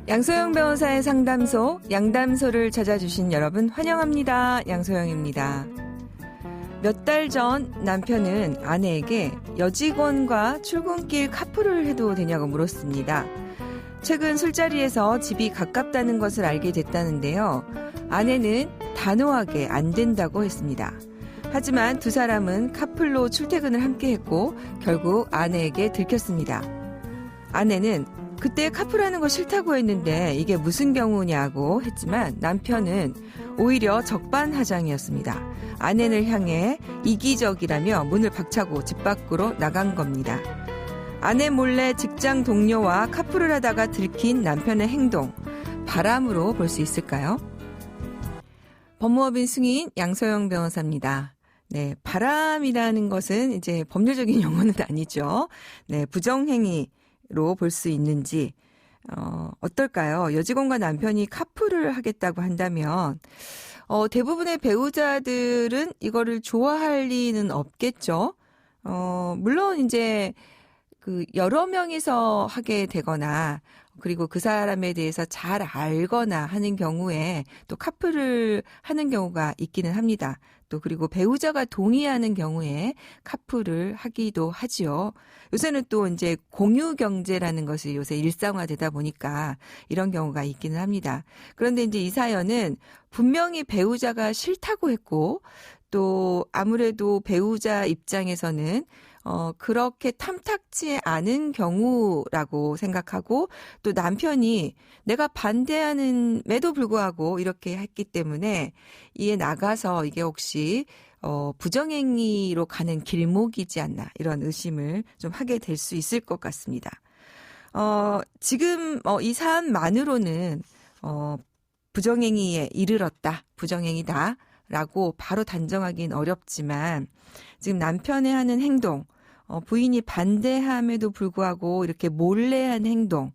양소영 변호사의 상담소, 양담소를 찾아주신 여러분 환영합니다. 양소영입니다. 몇 달 전 남편은 아내에게 여직원과 출근길 카풀을 해도 되냐고 물었습니다. 최근 술자리에서 집이 가깝다는 것을 알게 됐다는데요. 아내는 단호하게 안 된다고 했습니다. 하지만 두 사람은 카풀로 출퇴근을 함께 했고 결국 아내에게 들켰습니다. 아내는 그때 카풀하는 거 싫다고 했는데 이게 무슨 경우냐고 했지만 남편은 오히려 적반하장이었습니다. 아내를 향해 이기적이라며 문을 박차고 집 밖으로 나간 겁니다. 아내 몰래 직장 동료와 카풀을 하다가 들킨 남편의 행동, 바람으로 볼 수 있을까요? 법무법인 승인 양소영 변호사입니다. 네, 바람이라는 것은 이제 법률적인 용어는 아니죠. 네, 부정행위로 볼 수 있는지 어떨까요? 여직원과 남편이 카풀을 하겠다고 한다면 대부분의 배우자들은 이거를 좋아할 리는 없겠죠. 물론 이제 여러 명이서 하게 되거나 그리고 그 사람에 대해서 잘 알거나 하는 경우에 또 카풀을 하는 경우가 있기는 합니다. 또 그리고 배우자가 동의하는 경우에 카풀을 하기도 하지요. 요새는 또 이제 공유 경제라는 것이 요새 일상화되다 보니까 이런 경우가 있기는 합니다. 그런데 이제 이 사연은 분명히 배우자가 싫다고 했고 또 아무래도 배우자 입장에서는 그렇게 탐탁지 않은 경우라고 생각하고 또 남편이 내가 반대하는에도 불구하고 이렇게 했기 때문에 이에 나가서 이게 혹시 부정행위로 가는 길목이지 않나 이런 의심을 좀 하게 될 수 있을 것 같습니다. 지금 이 사안만으로는 부정행위에 이르렀다, 부정행위다 라고 바로 단정하기는 어렵지만 지금 남편의 하는 행동, 부인이 반대함에도 불구하고 이렇게 몰래 한 행동,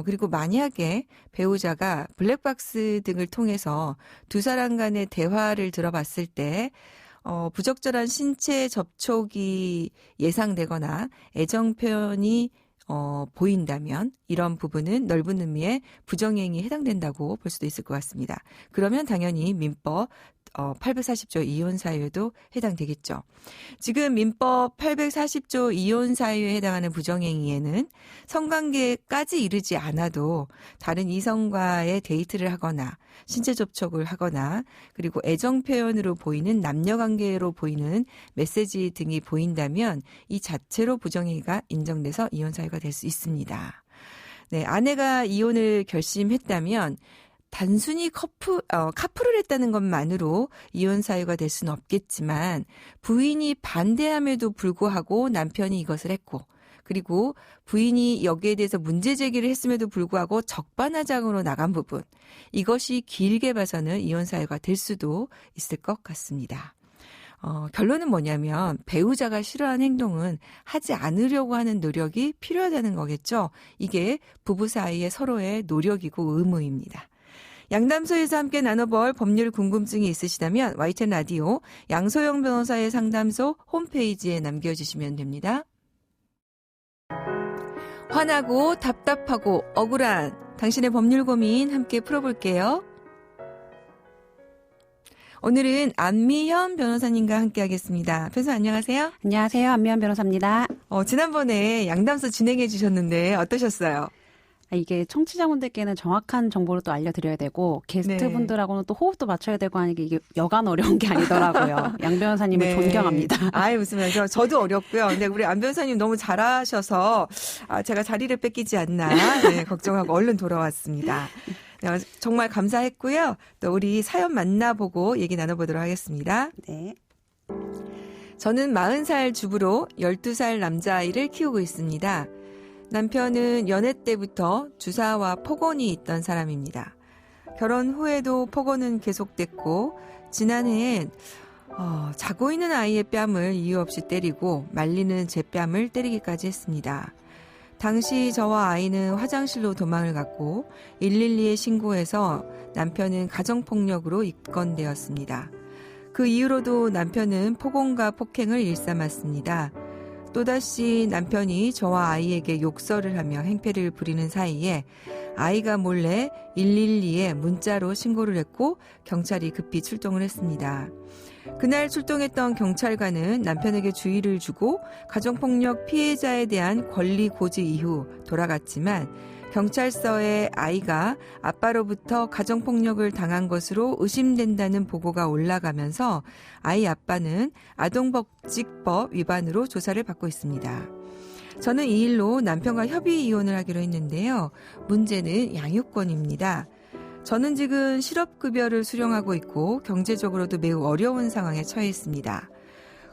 그리고 만약에 배우자가 블랙박스 등을 통해서 두 사람 간의 대화를 들어봤을 때 부적절한 신체 접촉이 예상되거나 애정 표현이 보인다면 이런 부분은 넓은 의미의 부정행위에 해당된다고 볼 수도 있을 것 같습니다. 그러면 당연히 민법 840조 이혼 사유에도 해당되겠죠. 지금 민법 840조 이혼 사유에 해당하는 부정행위에는 성관계까지 이르지 않아도 다른 이성과의 데이트를 하거나 신체 접촉을 하거나 그리고 애정 표현으로 보이는 남녀관계로 보이는 메시지 등이 보인다면 이 자체로 부정행위가 인정돼서 이혼 사유가 될 수 있습니다. 네, 아내가 이혼을 결심했다면 단순히 카풀을 했다는 것만으로 이혼 사유가 될 수는 없겠지만 부인이 반대함에도 불구하고 남편이 이것을 했고 그리고 부인이 여기에 대해서 문제 제기를 했음에도 불구하고 적반하장으로 나간 부분 이것이 길게 봐서는 이혼 사유가 될 수도 있을 것 같습니다. 결론은 뭐냐면 배우자가 싫어하는 행동은 하지 않으려고 하는 노력이 필요하다는 거겠죠. 이게 부부 사이의 서로의 노력이고 의무입니다. 양담소에서 함께 나눠볼 법률 궁금증이 있으시다면 YTN 라디오 양소영 변호사의 상담소 홈페이지에 남겨주시면 됩니다. 화나고 답답하고 억울한 당신의 법률 고민 함께 풀어볼게요. 오늘은 안미현 변호사님과 함께 하겠습니다. 변호사 안녕하세요. 안녕하세요. 안미현 변호사입니다. 지난번에 양담소 진행해 주셨는데 어떠셨어요? 이게 청취자분들께는 정확한 정보를 또 알려드려야 되고 게스트분들하고는 또 호흡도 맞춰야 되고 하니까 이게 여간 어려운 게 아니더라고요. 양 변호사님을 네. 존경합니다. 아이 무슨 말이죠. 저도 어렵고요. 근데 우리 안 변호사님 너무 잘하셔서 제가 자리를 뺏기지 않나 걱정하고 얼른 돌아왔습니다. 정말 감사했고요. 또 우리 사연 만나보고 얘기 나눠보도록 하겠습니다. 네. 저는 40살 주부로 12살 남자아이를 키우고 있습니다. 남편은 연애 때부터 주사와 폭언이 있던 사람입니다. 결혼 후에도 폭언은 계속됐고 지난해엔 자고 있는 아이의 뺨을 이유 없이 때리고 말리는 제 뺨을 때리기까지 했습니다. 당시 저와 아이는 화장실로 도망을 갔고 112에 신고해서 남편은 가정폭력으로 입건되었습니다. 그 이후로도 남편은 폭언과 폭행을 일삼았습니다. 또다시 남편이 저와 아이에게 욕설을 하며 행패를 부리는 사이에 아이가 몰래 112에 문자로 신고를 했고 경찰이 급히 출동을 했습니다. 그날 출동했던 경찰관은 남편에게 주의를 주고 가정폭력 피해자에 대한 권리 고지 이후 돌아갔지만 경찰서에 아이가 아빠로부터 가정폭력을 당한 것으로 의심된다는 보고가 올라가면서 아이 아빠는 아동복지법 위반으로 조사를 받고 있습니다. 저는 이 일로 남편과 협의 이혼을 하기로 했는데요. 문제는 양육권입니다. 저는 지금 실업급여를 수령하고 있고 경제적으로도 매우 어려운 상황에 처해 있습니다.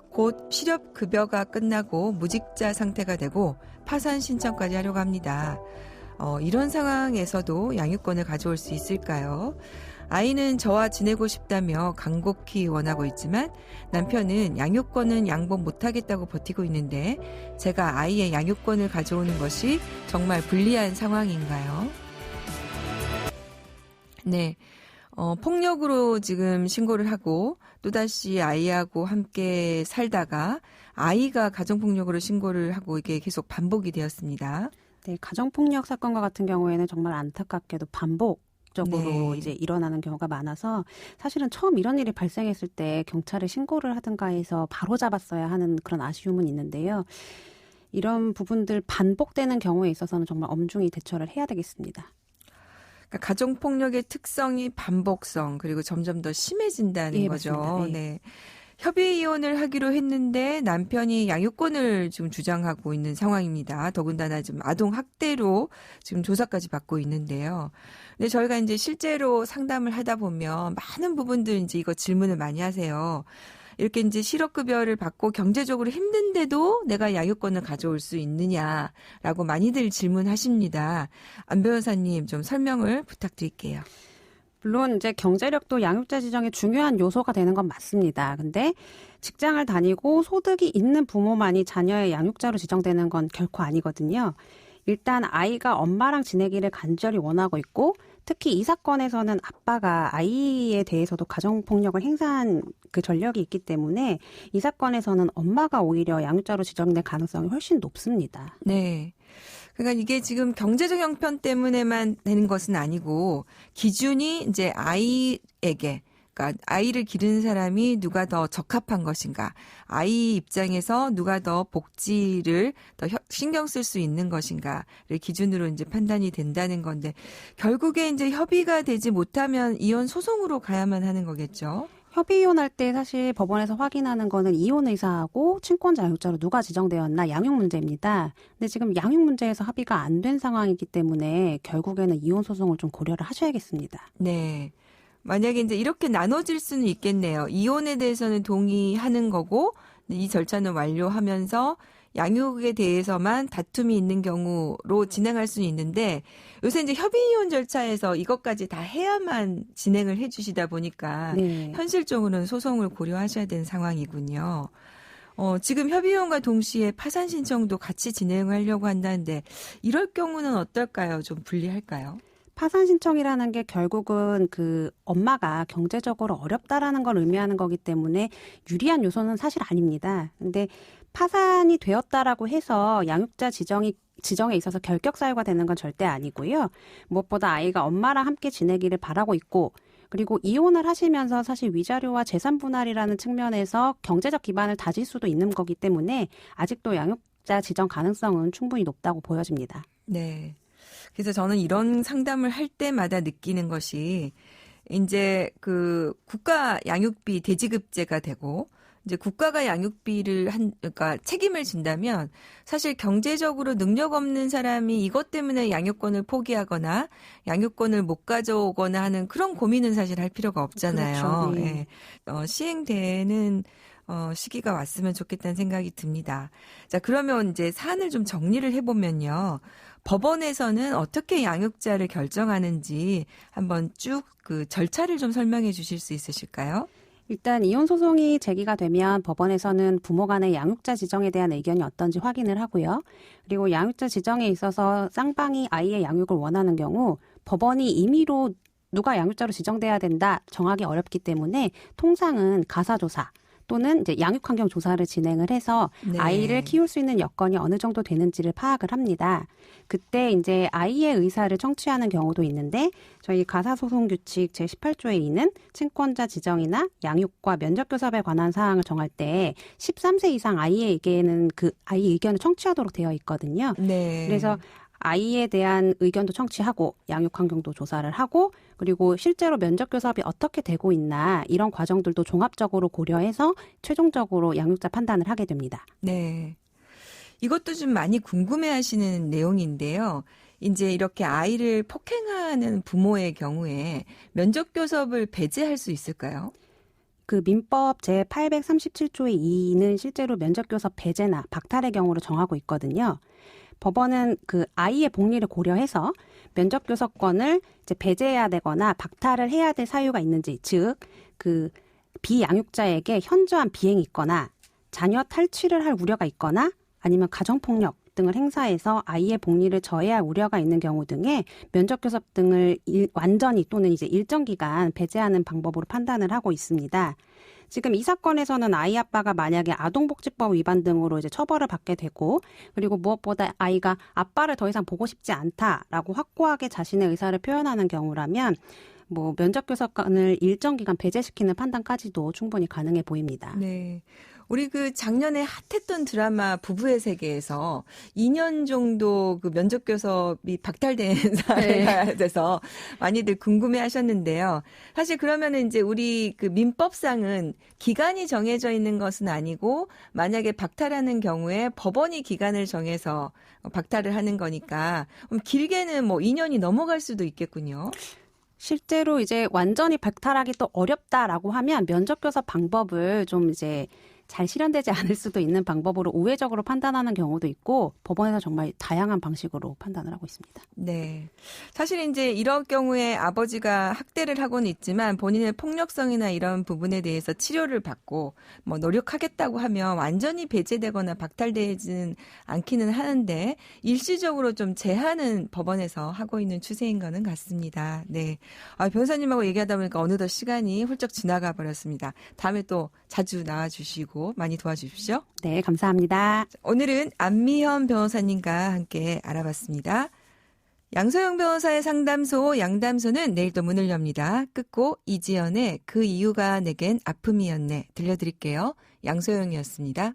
곧 실업급여가 끝나고 무직자 상태가 되고 파산 신청까지 하려고 합니다. 이런 상황에서도 양육권을 가져올 수 있을까요? 아이는 저와 지내고 싶다며 간곡히 원하고 있지만 남편은 양육권은 양보 못하겠다고 버티고 있는데 제가 아이의 양육권을 가져오는 것이 정말 불리한 상황인가요? 네. 폭력으로 지금 신고를 하고 또다시 아이하고 함께 살다가 아이가 가정폭력으로 신고를 하고 이게 계속 반복이 되었습니다. 네, 가정폭력 사건과 같은 경우에는 정말 안타깝게도 반복적으로 네. 이제 일어나는 경우가 많아서 사실은 처음 이런 일이 발생했을 때 경찰에 신고를 하든가 해서 바로 잡았어야 하는 그런 아쉬움은 있는데요. 이런 부분들 반복되는 경우에 있어서는 정말 엄중히 대처를 해야 되겠습니다. 그러니까 가정폭력의 특성이 반복성 그리고 점점 더 심해진다는 예, 거죠. 맞습니다. 예. 네. 협의 이혼을 하기로 했는데 남편이 양육권을 지금 주장하고 있는 상황입니다. 더군다나 지금 아동 학대로 지금 조사까지 받고 있는데요. 근데 저희가 이제 실제로 상담을 하다 보면 많은 부분들 이제 이거 질문을 많이 하세요. 이렇게 이제 실업급여를 받고 경제적으로 힘든데도 내가 양육권을 가져올 수 있느냐라고 많이들 질문하십니다. 안 변호사님 좀 설명을 부탁드릴게요. 물론 이제 경제력도 양육자 지정의 중요한 요소가 되는 건 맞습니다. 근데 직장을 다니고 소득이 있는 부모만이 자녀의 양육자로 지정되는 건 결코 아니거든요. 일단 아이가 엄마랑 지내기를 간절히 원하고 있고 특히 이 사건에서는 아빠가 아이에 대해서도 가정폭력을 행사한 그 전력이 있기 때문에 이 사건에서는 엄마가 오히려 양육자로 지정될 가능성이 훨씬 높습니다. 네. 그러니까 이게 지금 경제적 형편 때문에만 되는 것은 아니고 기준이 이제 아이에게 그러니까 아이를 기르는 사람이 누가 더 적합한 것인가, 아이 입장에서 누가 더 복지를 더 신경 쓸 수 있는 것인가를 기준으로 이제 판단이 된다는 건데 결국에 이제 협의가 되지 못하면 이혼 소송으로 가야만 하는 거겠죠. 협의 이혼할 때 사실 법원에서 확인하는 거는 이혼 의사하고 친권자 양육자로 누가 지정되었나 양육 문제입니다. 근데 지금 양육 문제에서 합의가 안 된 상황이기 때문에 결국에는 이혼 소송을 좀 고려를 하셔야겠습니다. 네. 만약에 이제 이렇게 나눠질 수는 있겠네요. 이혼에 대해서는 동의하는 거고 이 절차는 완료하면서 양육에 대해서만 다툼이 있는 경우로 진행할 수는 있는데 요새 이제 협의이혼 절차에서 이것까지 다 해야만 진행을 해 주시다 보니까 네. 현실적으로는 소송을 고려하셔야 되는 상황이군요. 지금 협의이혼과 동시에 파산 신청도 같이 진행하려고 한다는데 이럴 경우는 어떨까요? 좀 불리할까요? 파산 신청이라는 게 결국은 그 엄마가 경제적으로 어렵다라는 걸 의미하는 거기 때문에 유리한 요소는 사실 아닙니다. 근데 파산이 되었다라고 해서 양육자 지정에 있어서 결격 사유가 되는 건 절대 아니고요. 무엇보다 아이가 엄마랑 함께 지내기를 바라고 있고 그리고 이혼을 하시면서 사실 위자료와 재산 분할이라는 측면에서 경제적 기반을 다질 수도 있는 거기 때문에 아직도 양육자 지정 가능성은 충분히 높다고 보여집니다. 네. 그래서 저는 이런 상담을 할 때마다 느끼는 것이 이제 그 국가 양육비 대지급제가 되고 이제 국가가 양육비를 그러니까 책임을 진다면 사실 경제적으로 능력 없는 사람이 이것 때문에 양육권을 포기하거나 양육권을 못 가져오거나 하는 그런 고민은 사실 할 필요가 없잖아요. 그렇죠. 네. 시행되는 시기가 왔으면 좋겠다는 생각이 듭니다. 자, 그러면 이제 사안을 좀 정리를 해보면요. 법원에서는 어떻게 양육자를 결정하는지 한번 쭉 그 절차를 좀 설명해 주실 수 있으실까요? 일단 이혼 소송이 제기가 되면 법원에서는 부모 간의 양육자 지정에 대한 의견이 어떤지 확인을 하고요. 그리고 양육자 지정에 있어서 쌍방이 아이의 양육을 원하는 경우 법원이 임의로 누가 양육자로 지정돼야 된다 정하기 어렵기 때문에 통상은 가사조사 또는 이제 양육환경 조사를 진행을 해서 네. 아이를 키울 수 있는 여건이 어느 정도 되는지를 파악을 합니다. 그때 이제 아이의 의사를 청취하는 경우도 있는데 저희 가사소송규칙 제18조에 있는 친권자 지정이나 양육과 면접교섭에 관한 사항을 정할 때 13세 이상 아이에게는 그 아이 의견을 청취하도록 되어 있거든요. 네. 그래서 아이에 대한 의견도 청취하고 양육 환경도 조사를 하고 그리고 실제로 면접 교섭이 어떻게 되고 있나 이런 과정들도 종합적으로 고려해서 최종적으로 양육자 판단을 하게 됩니다. 네. 이것도 좀 많이 궁금해하시는 내용인데요. 이제 이렇게 아이를 폭행하는 부모의 경우에 면접 교섭을 배제할 수 있을까요? 그 민법 제837조의 2는 실제로 면접 교섭 배제나 박탈의 경우를 정하고 있거든요. 법원은 그 아이의 복리를 고려해서 면접 교섭권을 이제 배제해야 되거나 박탈을 해야 될 사유가 있는지, 즉 그 비양육자에게 현저한 비행이 있거나 자녀 탈취를 할 우려가 있거나 아니면 가정폭력 등을 행사해서 아이의 복리를 저해할 우려가 있는 경우 등에 면접 교섭 등을 완전히 또는 이제 일정 기간 배제하는 방법으로 판단을 하고 있습니다. 지금 이 사건에서는 아이 아빠가 만약에 아동복지법 위반 등으로 이제 처벌을 받게 되고 그리고 무엇보다 아이가 아빠를 더 이상 보고 싶지 않다라고 확고하게 자신의 의사를 표현하는 경우라면 뭐 면접 교섭권을 일정 기간 배제시키는 판단까지도 충분히 가능해 보입니다. 네. 우리 그 작년에 핫했던 드라마 부부의 세계에서 2년 정도 그 면접 교섭이 박탈된 사례가 돼서 많이들 궁금해 하셨는데요. 사실 그러면은 이제 우리 그 민법상은 기간이 정해져 있는 것은 아니고 만약에 박탈하는 경우에 법원이 기간을 정해서 박탈을 하는 거니까 길게는 뭐 2년이 넘어갈 수도 있겠군요. 실제로 이제 완전히 박탈하기 또 어렵다라고 하면 면접 교섭 방법을 좀 이제 잘 실현되지 않을 수도 있는 방법으로 우회적으로 판단하는 경우도 있고 법원에서 정말 다양한 방식으로 판단을 하고 있습니다. 네. 사실 이제 이런 경우에 아버지가 학대를 하고는 있지만 본인의 폭력성이나 이런 부분에 대해서 치료를 받고 뭐 노력하겠다고 하면 완전히 배제되거나 박탈되지는 않기는 하는데 일시적으로 좀 제한은 법원에서 하고 있는 추세인 거는 같습니다. 네. 변호사님하고 얘기하다 보니까 어느덧 시간이 훌쩍 지나가 버렸습니다. 다음에 또 자주 나와주시고 많이 도와주십시오. 네, 감사합니다. 오늘은 안미현 변호사님과 함께 알아봤습니다. 양소영 변호사의 상담소 양담소는 내일 또 문을 엽니다. 끝곡 이지연의 그 이유가 내겐 아픔이었네 들려드릴게요. 양소영이었습니다.